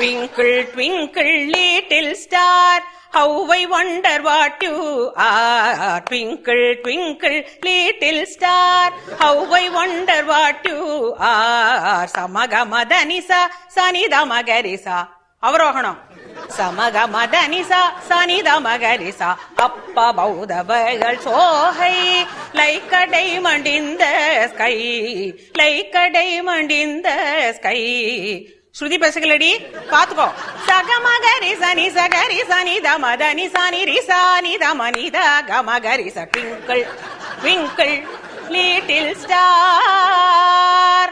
Twinkle, twinkle, little star, how I wonder what you are. Twinkle, twinkle, little star, how I wonder what you are. Samagamadhanisa, Sanidamagarisa. அவரோகணம். சமகமதனிசா சனிதமகரிசா அப்ப பௌதவர்கள் சோகை like a diamond in the sky, like a diamond in the sky. ஸ்ருதி பேசுகளடி பாத்துக்கோ. சகமகரி சனி சகரி சனி தமதனி சனி ரிசானி தமனித கமகரி ச. Twinkle twinkle little star.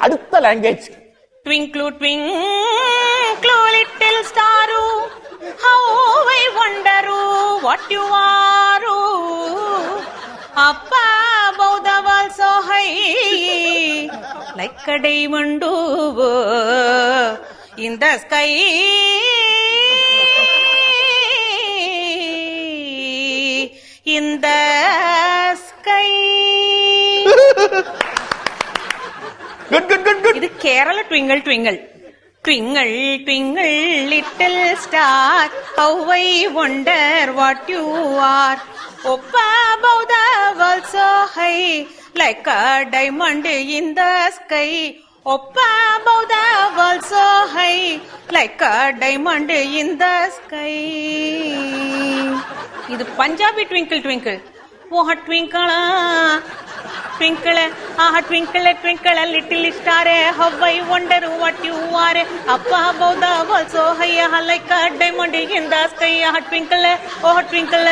அடுத்த language. Twinkle, twinkle, little star, how I wonder what you are. Up above the world so high, like a diamond in the sky. In the sky. Good, good, good, good. இது Kerala twinkle twinkle. Twinkle, twinkle, little star, how I wonder what you are. Up above the world so high, like a diamond in the sky. Up above the world so high, like a diamond in the sky. இது Punjabi twinkle twinkle. ஓஹ ட்விங்கிளா twinkle, ah twinkle, twinkle, little star, how I wonder what you are. Up above the world so high, like a diamond in the sky. Ah twinkle, oh twinkle,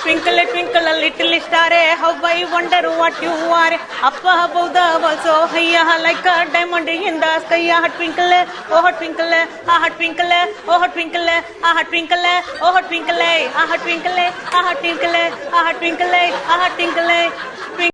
twinkle, twinkle, little star, how I wonder what you are. Up above the world so high, like a diamond in the sky. Ah twinkle, oh twinkle, ah twinkle, oh twinkle, ah twinkle, oh twinkle, ah twinkle, ah twinkle, ah twinkle, ah twinkle.